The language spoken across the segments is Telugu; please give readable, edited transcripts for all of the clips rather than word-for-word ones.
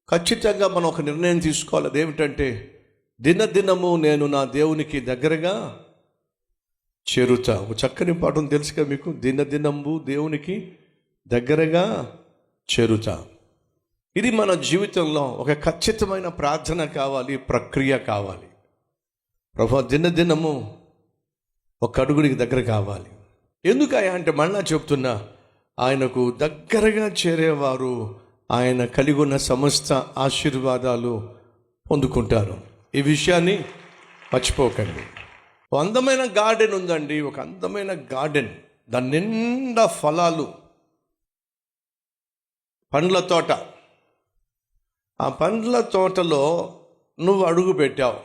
ఖచ్చితంగా మనం ఒక నిర్ణయం తీసుకోవాలి. అదేమిటంటే దినదినము నేను నా దేవునికి దగ్గరగా చేరుతా. ఒక చక్కని పాఠం తెలుసు కదా మీకు, దినదినము దేవునికి దగ్గరగా చేరుతా. ఇది మన జీవితంలో ఒక ఖచ్చితమైన ప్రార్థన కావాలి, ప్రక్రియ కావాలి. ప్రభువా దినదినము ఒక అడుగుడికి దగ్గర కావాలి. ఎందుకయ్యా అంటే మళ్ళా చెప్తున్నా, ఆయనకు దగ్గరగా చేరేవారు ఆయన కలిగి ఉన్న సమస్త ఆశీర్వాదాలు పొందుకుంటారు. ఈ విషయాన్ని మర్చిపోకండి. ఒక అందమైన గార్డెన్ ఉందండి, ఒక అందమైన గార్డెన్, దాని నిండా ఫలాలు, పండ్ల తోట. ఆ పండ్ల తోటలో నువ్వు అడుగు పెట్టావు.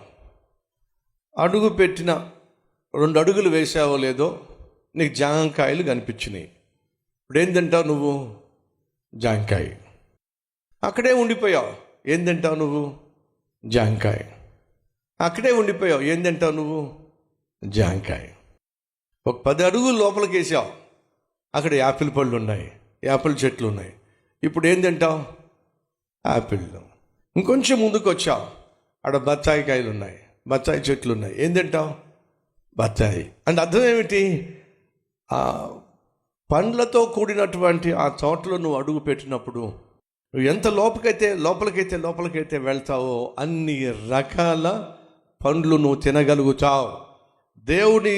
అడుగు పెట్టిన 2 అడుగులు వేసావో లేదో నీకు జాంకాయలు కనిపించినాయి. ఇప్పుడు ఏం తింటావు నువ్వు? జాంకాయ. అక్కడే ఉండిపోయావు. ఏం తింటావు నువ్వు? జాంకాయ. అక్కడే ఉండిపోయావు. ఏం తింటావు నువ్వు? జాంకాయ. ఒక 10 అడుగులు లోపలికి వేసావు. అక్కడ యాపిల్ పళ్ళు ఉన్నాయి, యాపిల్ చెట్లు ఉన్నాయి. ఇప్పుడు ఏం తింటావు? యాపిల్. ఇంకొంచెం ముందుకు వచ్చావు, అక్కడ బత్తాయి కాయలు ఉన్నాయి, బత్తాయి చెట్లు ఉన్నాయి. ఏం తింటావు? బత్తాయి. అంటే అర్థం ఏమిటి? ఆ పండ్లతో కూడినటువంటి ఆ తోటలో నువ్వు అడుగు పెట్టినప్పుడు నువ్వు ఎంత లోపలికైతే వెళ్తావో అన్ని రకాల పండ్లు నువ్వు తినగలుగుతావు. దేవుని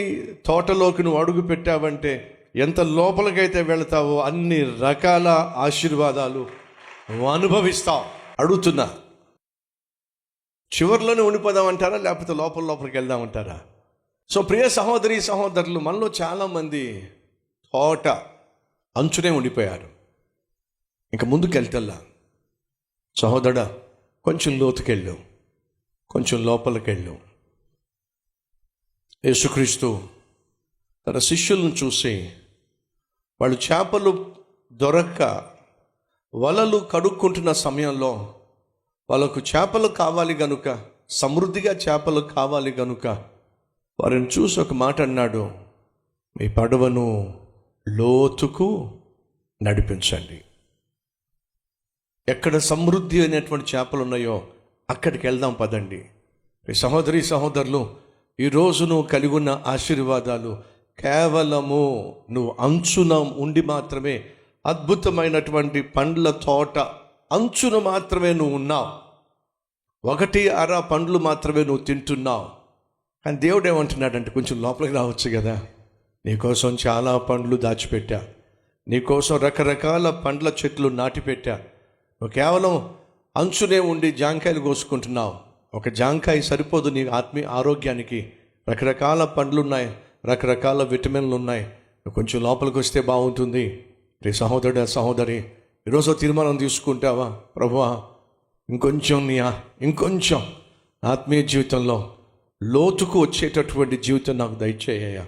తోటలోకి నువ్వు అడుగు పెట్టావంటే ఎంత లోపలికైతే వెళ్తావో అన్ని రకాల ఆశీర్వాదాలు నువ్వు అనుభవిస్తావు. అడుగుతున్నా, చివరిలోనే ఉండిపోదామంటారా లేకపోతే లోపలికి వెళ్దామంటారా? సో ప్రియ సహోదరి సహోదరులు, మనలో చాలామంది తోట అంచునే ఉండిపోయారు, ఇంకా ముందుకు వెళ్తల్లా. సహోదరా, కొంచెం లోతుకెళ్ళు, కొంచెం లోపలికెళ్ళు. యేసుక్రీస్తు తన శిష్యులను చూసి వాళ్ళు చేపలు దొరక్క వలలు కడుక్కుంటున్న సమయంలో వాళ్ళకు చేపలు కావాలి గనుక, సమృద్ధిగా చేపలు కావాలి గనుక వారిని చూసి ఒక మాట అన్నాడు, మీ పడవను లోతుకు నడిపించండి. ఎక్కడ సమృద్ధి అనేటువంటి చేపలు ఉన్నాయో అక్కడికి వెళ్దాం పదండి. సహోదరి సహోదరులు, ఈరోజు నువ్వు కలిగి ఉన్న ఆశీర్వాదాలు కేవలము నువ్వు అంచున ఉండి మాత్రమే, అద్భుతమైనటువంటి పండ్ల తోట అంచున మాత్రమే నువ్వు ఉన్నావు. 1-2 పండ్లు మాత్రమే నువ్వు తింటున్నావు. కానీ దేవుడు ఏమంటున్నాడంటే కొంచెం లోపలికి రావచ్చు కదా, నీకోసం చాలా పండ్లు దాచిపెట్టా, నీకోసం రకరకాల పండ్ల చెట్లు నాటిపెట్టా. నువ్వు కేవలం అంచునే ఉండి జాంకాయలు కోసుకుంటున్నావు. ఒక జాంకాయ సరిపోదు నీ ఆత్మీయ ఆరోగ్యానికి. రకరకాల పండ్లు ఉన్నాయి, రకరకాల విటమిన్లు ఉన్నాయి. నువ్వు కొంచెం లోపలికి వస్తే బాగుంటుంది. రే సహోదరుడు సహోదరి, ఈరోజు తీర్మానం తీసుకుంటావా, ప్రభువా ఇంకొంచెం ఆత్మీయ జీవితంలో లోతుకు వచ్చేటటువంటి జీవితం నాకు దయచేయ్యా,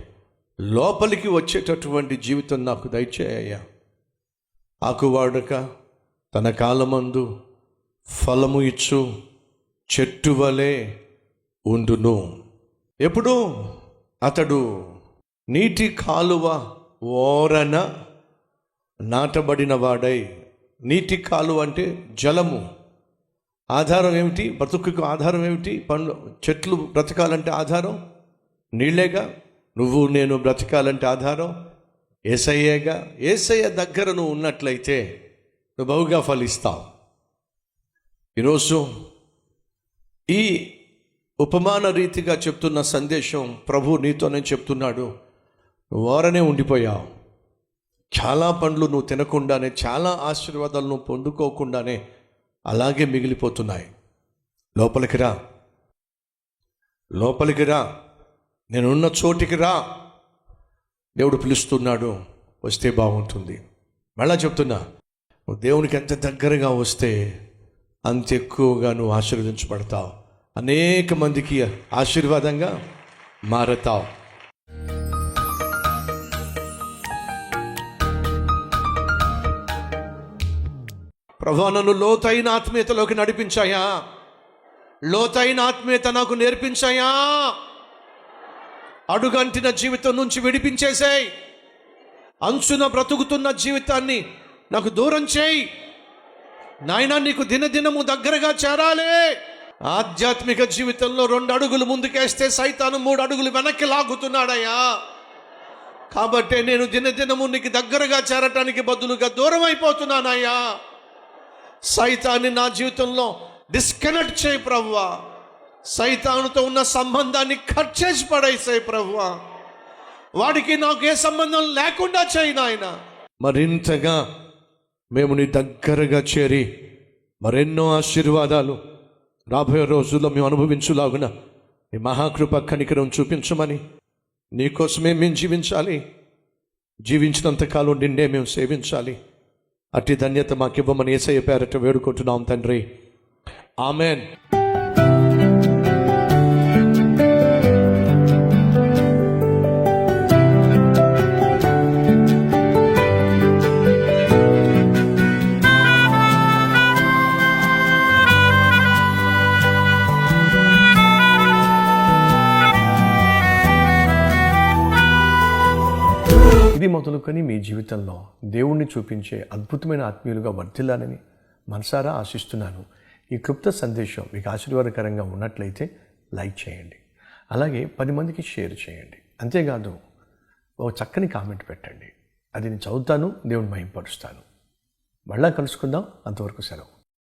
లోపలికి వచ్చేటటువంటి జీవితం నాకు దయచేయ్యా. ఆకువాడక తన కాలమందు ఫలము ఇచ్చు చెట్టు వలె ఉండును. ఎప్పుడు అతడు నీటి కాలువ ఓరన నాటబడిన వాడై. నీటి కాలువ అంటే జలము. ఆధారం ఏమిటి? బ్రతుకుకు ఆధారం ఏమిటి? పండ్లు చెట్లు బ్రతకాలంటే ఆధారం నీళ్ళేగా. నువ్వు నేను బ్రతకాలంటే ఆధారం యేసయ్యేగా. యేసయ్య దగ్గర నువ్వు ఉన్నట్లయితే నువ్వు బహుగా ఫలిస్తావు. ఈరోజు ఈ ఉపమాన రీతిగా చెప్తున్న సందేశం ప్రభు నీతోనే చెప్తున్నాడు. నువ్వు ఓరనే ఉండిపోయావు. చాలా పండ్లు నువ్వు తినకుండానే, చాలా ఆశీర్వాదాలు నువ్వు పొందుకోకుండానే అలాగే మిగిలిపోతున్నాయి. లోపలికి రా, నేనున్న చోటికి రా. దేవుడు పిలుస్తున్నాడు, వస్తే బాగుంటుంది. మళ్ళా చెప్తున్నా, నువ్వు దేవునికి ఎంత దగ్గరగా వస్తే అంత ఎక్కువగా నువ్వు ఆశీర్వదించబడతావు, అనేక మందికి ఆశీర్వాదంగా మారతావు. ప్రభువా, నన్ను లోతైన ఆత్మీయతలోకి నడిపించాయా, లోతైన ఆత్మీయత నాకు నేర్పించాయా. అడుగంటిన జీవితం నుంచి విడిపించేసేయ్. అంచున బ్రతుకుతున్న జీవితాన్ని నాకు దూరం చేయి. నాయనా నీకు దినదినము దగ్గరగా చేరాలి. ఆధ్యాత్మిక జీవితంలో 2 అడుగులు ముందుకేస్తే సైతాను 3 అడుగులు వెనక్కి లాగుతున్నాడయ్యా. కాబట్టి నేను దినదినము నీకు దగ్గరగా చేరటానికి బదులుగా దూరం అయిపోతున్నానయ్యా. సైతాన్ని నా జీవితంలో డిస్కనెక్ట్ చేయి ప్రభువా. సైతానుతో ఉన్న సంబంధాన్ని కట్ చేసి పడేసాయి ప్రభువా. వాడికి నాకు ఏ సంబంధం లేకుండా చేయి నాయన. మరింతగా మేము నీ దగ్గరగా చేరి మరెన్నో ఆశీర్వాదాలు రాబోయే రోజుల్లో మేము అనుభవించులాగున నీ మహాకృప కనికరం చూపించమని, నీకోసమే మేము జీవించాలి, జీవించినంతకాలం నిన్నే మేము సేవించాలి. అట్టి ధన్యత మాకివ్వమని యేసయ్య పేరట వేడుకుంటున్నాం తండ్రి. ఆమెన్. ఇది మొదలుకొని మీ జీవితంలో దేవుణ్ణి చూపించే అద్భుతమైన ఆత్మీయులుగా వర్ధిల్లాలని మనసారా ఆశిస్తున్నాను. ఈ క్లుప్త సందేశం మీకు ఆశీర్వాదకరంగా ఉన్నట్లయితే లైక్ చేయండి, అలాగే 10 మందికి షేర్ చేయండి. అంతేకాదు ఓ చక్కని కామెంట్ పెట్టండి. అది నేను చదువుతాను, దేవుని మహిమపరుస్తాను. మళ్ళా కలుసుకుందాం. అంతవరకు సెలవు.